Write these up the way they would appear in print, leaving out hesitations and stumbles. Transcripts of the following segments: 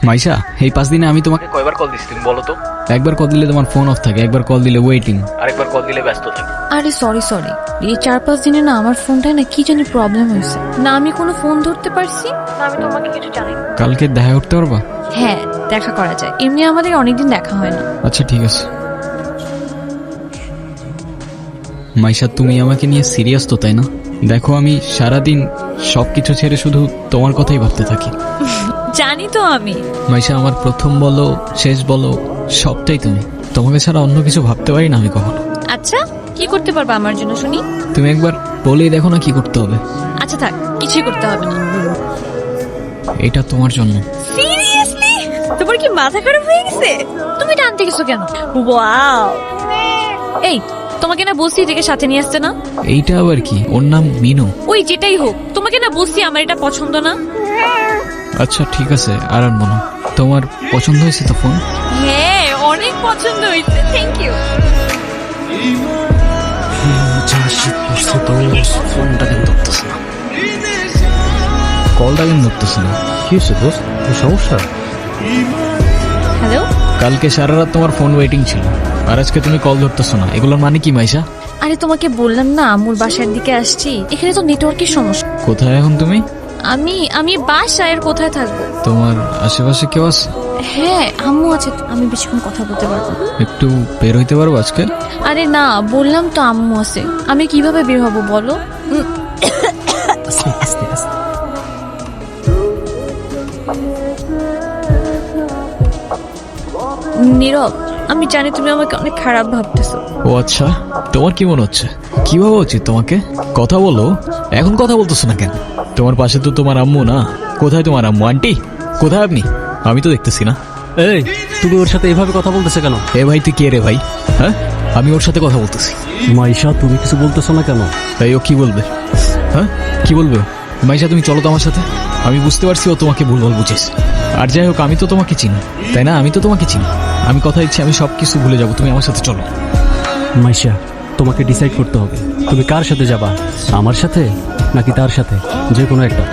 মাইশা, এই 5 দিনে আমি তোমাকে কয়বার কল দিছি তুমি বলো তো? একবার কল দিলে তোমার ফোন অফ থাকে, একবার কল দিলে ওয়েটিং, আরেকবার কল দিলে ব্যস্ত থাকে। আরে সরি এই 4-5 দিনে না আমার ফোনটায় না কি জানি প্রবলেম হয়েছে, না আমি কোনো ফোন ধরতে পারছি না আমি তোমাকে কিছু জানি না। কালকে দেখা করতে পারবা? হ্যাঁ দেখা করা যায়, এমনি আমাদের অনেকদিন দেখা হয় না। আচ্ছা ঠিক আছে। মাইশা, তুমি আমাকে নিয়ে সিরিয়াস তো তাই না? দেখো আমি সারাদিন সবকিছু ছেড়ে শুধু তোমার কথাই ভাবতে থাকি। জানি তো আমি। মাইশা, আমার প্রথম বলো শেষ বলো সবটাই তুমি। তোমাকে ছাড়া অন্য কিছু ভাবতে পারি না আমি কখনো। আচ্ছা কি করতে পারবা আমার জন্য শুনি? তুমি একবার বলেই দেখো না কি করতে হবে। আচ্ছা থাক, কিছুই করতে হবে না। এটা তোমার জন্য। সিরিয়াসলি? তোমার কি মাথা খারাপ হয়ে গেছে? তুমি টানতে গেছো কেন? ওয়াও, এই তোমাকে না বলছি এটাকে সাথে নিয়ে আসতে না। এইটা আবার কি? ওর নাম মিনু। ওই যেটাই হোক, তোমাকে না বলছি আমার এটা পছন্দ না। আচ্ছা ঠিক আছে, আর আনবো না। তোমার পছন্দ হয়েছে তো ফোন? হ্যাঁ অনেক পছন্দ হয়েছে, থ্যাংক ইউ। ফোনটা কেন ধরতেছে না? কলটা কেন ধরতেছে না? কি হচ্ছে দোস্ত, সমস্যা? হ্যালো। কালকে সারা রাত তোমার ফোন ওয়েটিং ছিল, আর আজকে তুমি কল ধরতেছো না, এগুলোর মানে কি মাইশা? আরে তোমাকে বললাম না আম্মুর বাসার দিকে আসছি, এখানে তো নেটওয়ার্কের সমস্যা। কোথায় এখন তুমি? আমি বাসায়, আর কোথায় থাকবো? তোমার আশেপাশে কেউ আছে? হ্যাঁ আম্মু আছে, আমি বেশিক্ষণ কথা বলতে পারবো না। একটু বের হইতে পারবো আজকে? আরে না, বললাম তো আম্মু আছে, আমি কিভাবে বের হব বলো? নীরব, আমি জানি তুমি আমাকে অনেক খারাপ ভাবতেছো। ও আচ্ছা, তোমার কি মনে হচ্ছে? কি ভাবা উচিত তোমাকে? কথা বলো, এখন কথা বলতেছো না কেন? তোমার পাশে তো তোমার আম্মু না। কোথায় তোমার আম্মু? আন্টি কোথায় আপনি? আমি তো দেখতেছি না। এই তুমি ওর সাথে এভাবে কথা বলতেছে কেন? এ ভাই তুই কে রে ভাই? হ্যাঁ, আমি ওর সাথে কথা বলতেছি। মাইশা তুমি কিছু বলতেছো না কেন? তাই ও কি বলবে? হ্যাঁ কি বলবে ও? মাইশা তুমি চলো তো আমার সাথে। আমি বুঝতে পারছি ও তোমাকে ভুলভাল বুঝেছে। আর যাই হোক, আমি তো তোমাকে চিনি তাই না? আমি তো তোমাকে চিনি। আমি কথা দিচ্ছি আমি সবকিছু ভুলে যাবো, তুমি আমার সাথে চলো। মাইশা তোমাকে ডিসাইড করতে হবে, তুমি কার সাথে যাবা, আমার সাথে নাকি তার সাথে, যে কোনো একটা।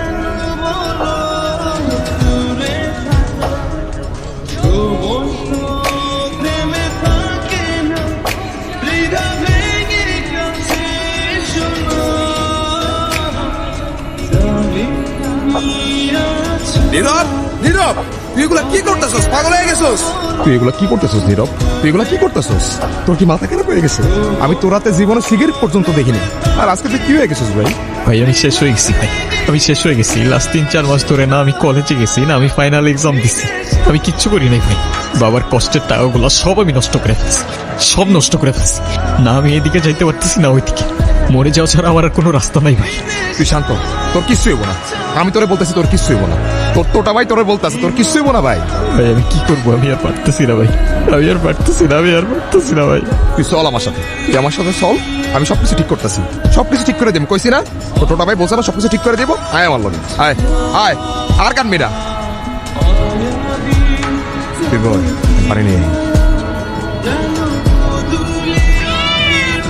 নীরব, নীরব, তুই এগুলা কি করতেছস? পাগল হয়ে গেছস? তুই এগুলা কি করতেছস নীরব? তুই এগুলা কি করতেছস? তোর কি মাথা খারাপ হয়ে গেছে? আমি তোর রাতে জীবনে সিগারেট পর্যন্ত দেখিনি, আর আজকে তুই কি হয়ে গেছিস ভাই? ভাই আমি শেষ হয়ে গেছি ভাই, আমি শেষ হয়ে গেছি। লাস্ট 3-4 মাস ধরে না আমি কলেজে গেছি, না আমি ফাইনাল এক্সাম দিছি, আমি কিচ্ছু করি নাই ভাই। বাবার কষ্টের টাকাগুলো সব আমি নষ্ট করে ফেলছি, সব নষ্ট করে ফেলছি। না আমি এদিকে যাইতে পারতেছি না ওইদিকে, মরে যাওয়া ছাড়া আমার আর কোনো রাস্তা নাই ভাই। তুই শান্ত, তোর কিচ্ছু হইব না। আমি তোরে বলতেছি তোর কিচ্ছু হইব না। তোর তোটা ভাই তোরে বলতেছে তোর কিচ্ছু হইব না ভাই। ভাই আমি কি করবো? আমি আর পারতেছি না ভাই, আমি আর পারতেছি না, আমি আর পারতেছি না ভাই। তুই চল আমার সাথে, তুই আমার সাথে চল, আমি সবকিছু ঠিক করতেছি, সবকিছু ঠিক করে দেব। কইছি না তোর টোটা ভাই বলছে না সবকিছু ঠিক করে দেবো। আয় আমার লগে, আয় আয়, আর কানবি না। তুই বল পারিনি।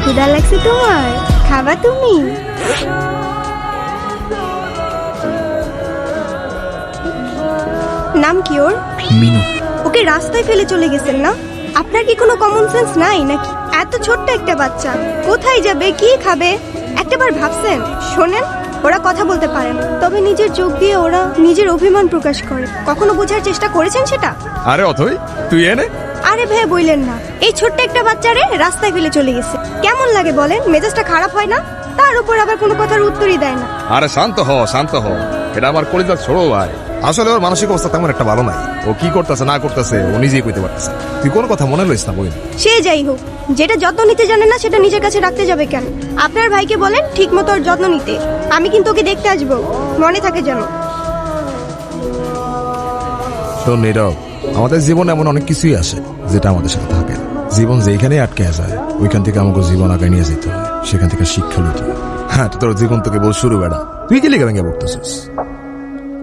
ক্ষুধা লাগছে তোমার? খাবা তুমি? নাম কি ওর? মিনু। ওকে রাস্তায় ফেলে চলে গেছেন না? আপনার কি কোনো কমন সেন্স নাই নাকি? এত ছোট্ট একটা বাচ্চা কোথায় যাবে, কি খাবে, একটাবার ভাবছেন? শোনেন, ওরা কথা বলতে পারে না, তবে নিজের চোখ দিয়ে ওরা নিজের অভিমান প্রকাশ করে। কখনো বোঝার চেষ্টা করেছেন সেটা? আরে অথই তুই এনে। আরে ভাই বললেন না, এই ছোট্ট একটা বাচ্চারে রাস্তায় ফেলে চলে গেছে। কেমন লাগে বলেন? মেজাজটা খারাপ হয় না? তার উপর আবার কোনো কথার উত্তরই দেয় না। আরে শান্ত হ, শান্ত হ। এটা আমার কলিজার ছোট ভাই, আসলে ওর মানসিক অবস্থা তেমন একটা ভালো নাই। ও কি করতেছে না করতেছে ও নিজেই কইতে পারতেছে। তুই কোনো কথা মনে লইস না বই। সে যাই হোক, যেটা যত্ন নিতে জানে না সেটা নিজের কাছে রাখতে যাবে কেন? আপনার ভাইকে বলেন ঠিক মতো ওর যত্ন নিতে। আমি কিন্তু ওকে দেখতে আসবো, মনে থাকে যেন। শোন নীরব, আমাদের জীবনে এমন অনেক কিছুই আসে যেটা আমাদের সাথে থাকে না। জীবন যেখানেই আটকে যায় ওইখান থেকে আমাকে জীবন আগায় নিয়ে যেতে হয়, সেখান থেকে শিক্ষা নিতে হয়। হ্যাঁ তোর জীবন তোকে বল শুরু বেড়া, তুই কি লিখে ভেঙে পড়তেছিস?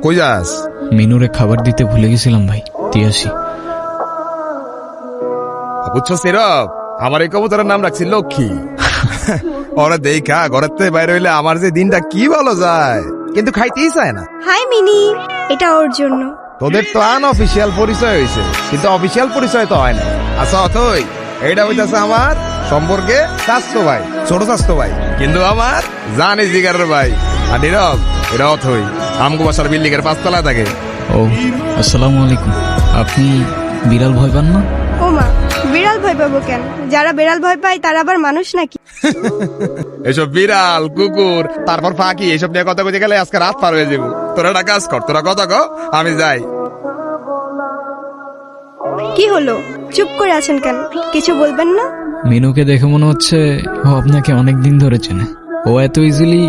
কই যাস? মিনুরে খাবার দিতে ভুলে গেছিলাম ভাই, দিয়ে আসি। বুঝছো নীরব, আমার এই কবুতরের নাম রাখছি লক্ষ্মী। ওরা দেখা ঘরের থেকে বাইরে হইলে আমার যে দিনটা কি ভালো যায়, কিন্তু খাইতেই চায় না। হাই মিনি, এটা ওর জন্য। তোদের তো আনঅফিসিয়াল পরিচয় হয়েছে, কিন্তু অফিসিয়াল পরিচয় তো হয় না। আচ্ছা অথই, এইটা হইতাছে আমার সম্পর্কে স্বাস্থ্য ভাই, ছোট স্বাস্থ্য ভাই, কিন্তু আমার জানি জিগারের ভাই। আর নীরব, এটা অথই আমগো বাসার বিল্ডিং এর 5 তলায় থাকে। ও আসসালামু আলাইকুম। আপনি বিড়াল ভয় পান না? ও মা, বিড়াল ভয় পাবো কেন? যারা বিড়াল ভয় পায় তারা আবার মানুষ নাকি? এসব বিড়াল কুকুর তারপর ফাঁকি এসব নিয়ে কথা বলতে গেলে আজকে রাত পার হয়ে যাবো। তোরা একটা কাজ কর, তোরা কথা কও, আমি যাই। কি হলো, চুপ করে আছেন কেন? কিছু বলবেন না? মিনুকে দেখে মনে হচ্ছে ও আপনাকে অনেক দিন ধরে চেনে। ও এত ইজিলি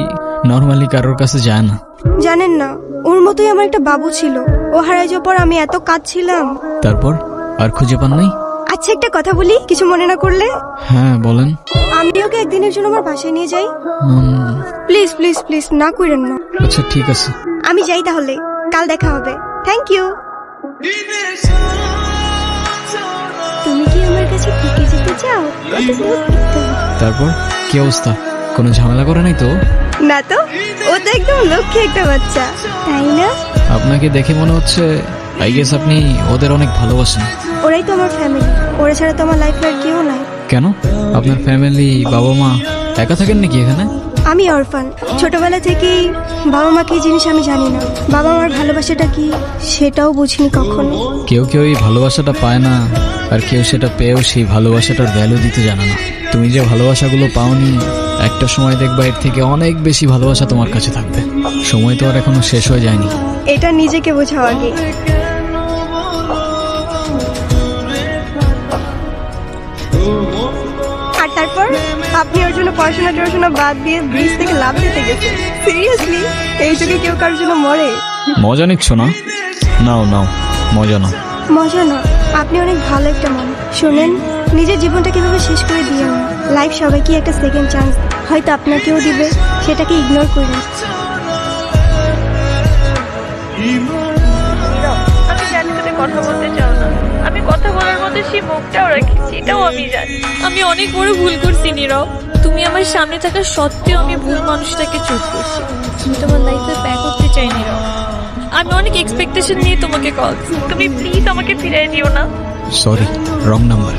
নর্মালি কারোর কাছে যায় না। জানেন না, ওর মতোই আমার একটা বাবু ছিল। ও হারাই যাওয়ার পর আমি এত কাঁদছিলাম। তারপর আর খুঁজে পান নাই? আচ্ছা একটা কথা বলি, কিছু মনে না করলে? হ্যাঁ বলেন। আমি ওকে একদিনের জন্য আমার বাসায় নিয়ে যাই। প্লিজ প্লিজ প্লিজ, না করেন না। আচ্ছা ঠিক আছে। আমি যাই তাহলে, কাল দেখা হবে। Thank you. তুমি কি আমার কাছে থেকে যেতে চাও? কত দূর যেতে হবে? তারপর কি অবস্থা? কোনো ঝামেলা করে নাই তো? না তো, ও তো একদম লক্ষ্মী একটা বাচ্চা, তাই না? আপনাকে দেখে মনে হচ্ছে আই গেস আপনি ওদের অনেক ভালোবাসেন। ওরাই তো আমার ফ্যামিলি, ওরা ছাড়া তো আমার লাইফে আর কেউ নাই। কেন? আপনার ফ্যামিলি বাবা মা একা থাকেন নাকি এখানে? আমি অরফান, ছোটবেলা থেকেই বাবা মা কি জিনিস আমি জানি না। বাবা মার ভালোবাসাটা কি সেটাও বুঝিনি কখনো। কেউ কেউ এই ভালোবাসাটা পায় না, আর কেউ সেটা পেয়েও সেই ভালোবাসাটার ভ্যালু দিতে জানে না। তুমি যে ভালোবাসাগুলো পাওনি, একটা সময় দেখবা এর থেকে অনেক বেশি ভালোবাসা তোমার কাছে থাকবে। সময় তো আর এখনো শেষ হয়ে যায়নি। এটা নিজেকে বোঝাও আগে। আর তারপর আপনি ওর জন্য পড়াশোনা বাদ দিয়ে ব্রিজ থেকে লাফ দিতে গেছেন। সিরিয়াসলি, এই যুগে কেউ কারোর জন্য মরে? মজা নিচ্ছ না? নাও নাও, মজা নাও। মজা না, আপনি অনেক ভালো একটা মানুষ। শোনেন, নিজের জীবনটা কিভাবে শেষ করে দিয়েন না। লাইফ সবাইকে একটা সেকেন্ড চান্স, হয়তো আপনাকেও দিবে, সেটাকে ইগনোর করুন। আমি জানি তুমি কথা বলতে চাও না। আমি কথা বলার মধ্যে সেই মুখটাও রাখছি, এটাও আমি জানি। আমি অনেক বড় ভুল করছি নীরব। তুমি আমার সামনে থাকা সত্ত্বেও আমি ভুল মানুষটাকে চুজ করছি। আমি তোমার লাইফে ব্যাক করতে চাই নীরব। আমি অনেক এক্সপেকটেশন নিয়ে তোমাকে কল। তুমি প্লিজ আমাকে ফিরিয়ে দিও না। Sorry, wrong number.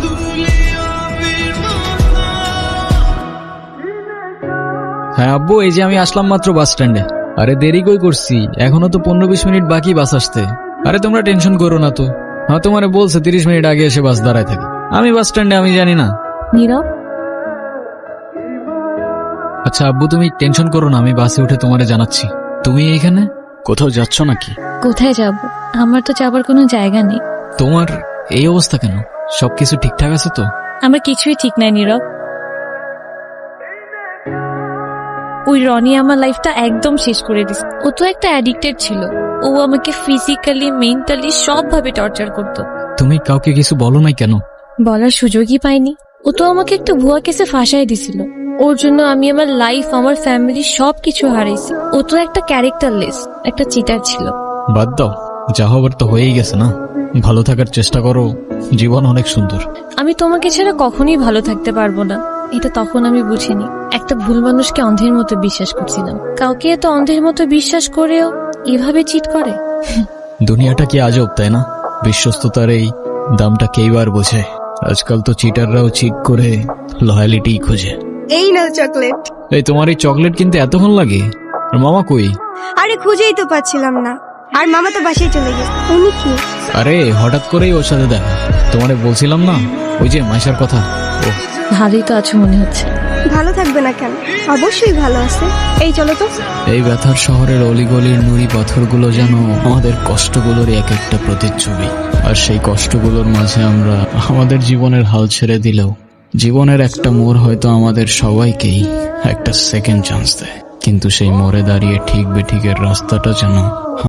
হ্যাঁ আব্বু, এই যে আমি আসলাম মাত্র বাস স্ট্যান্ডে। আরে দেরি কই করছি, এখনো তো 15-20 মিনিট বাকি বাস আসতে। আরে তোমরা টেনশন করো না তো। হ্যাঁ তোমারে বলছে 30 মিনিট আগে এসে বাস দাঁড়ায় থাকে। আমি বাস স্ট্যান্ডে, আমি জানি না। নীরব, আচ্ছা আব্বু তুমি টেনশন করো না, আমি বাসে উঠে তোমারে জানাচ্ছি। তুমি এইখানে কোথাও যাচ্ছ নাকি? কোথায় যাব? আমার তো যাবার কোনো জায়গা নেই। তোমার এই অবস্থা কেন? সবকিছু ঠিকঠাক আছে তো? আমার কিছুই ঠিক নাই নীরব। ওই রনি আমার লাইফটা একদম শেষ করে দিস। ও তো একটা অ্যাডিক্টেড ছিল। ও আমাকে ফিজিক্যালি, মেন্টালি সবভাবে টর্চার করতো। তুমি কাউকে কিছু বলো নাই কেন? বলার সুযোগই পাইনি। ও তো আমাকে একটা ভুয়া কেসে ফাঁসাই দিছিল। ওর জন্য আমি আমার লাইফ, আমার ফ্যামিলি সবকিছু হারাইছি। ও তো একটা ক্যারেক্টারলেস, একটা চিটার ছিল। বাদ দাও, যা হবার তো হয়েই গেছে না। ভালো থাকার চেষ্টা করো, জীবন অনেক সুন্দর। আমি তোমাকে ছাড়া কখনোই ভালো থাকতে পারবো না, এটা তখন আমি বুঝিনি। একটা ভুল মানুষকে অন্ধের মতো বিশ্বাস করছিলাম। কাউকে এত অন্ধের মতো বিশ্বাস করেও এভাবে চিট করে। দুনিয়াটা কি আজব, তাই না? বিশ্বস্ততার এই দামটা কেইবার বোঝে। আজকাল তো চিটাররাও চিট করে লয়ালিটি খোঁজে। এই নাও চকলেট। এই তোমার এই চকলেট কিনতে এতক্ষণ লাগে? আর মামা কই? আরে খুঁজেই তো পাচ্ছিলাম না। আর মামা তো বাসায় চলে গেছে। উনি কি? আরে হঠাৎ করেই ওর সাথে দেখা। তোমারে বলছিলাম না ওই যে মাইশার কথা। ও ভালোই তো আছো মনে হচ্ছে। ভালো থাকবে না কেন? অবশ্যই ভালো আছে। এই চলো তো। এই ব্যথার শহরের অলিগলির নুড়ি পাথরগুলো যেন আমাদের কষ্টগুলোর এক একটা প্রতিচ্ছবি। আর সেই কষ্টগুলোর মাঝে আমরা আমাদের জীবনের হাল ছেড়ে দিলেও জীবনের একটা মোড় হয়তো আমাদের সবাইকেই একটা সেকেন্ড চান্স দেয়। কিন্তু সেই মোড়ে দাঁড়িয়ে ঠিক বেঠিকের রাস্তাটা যেন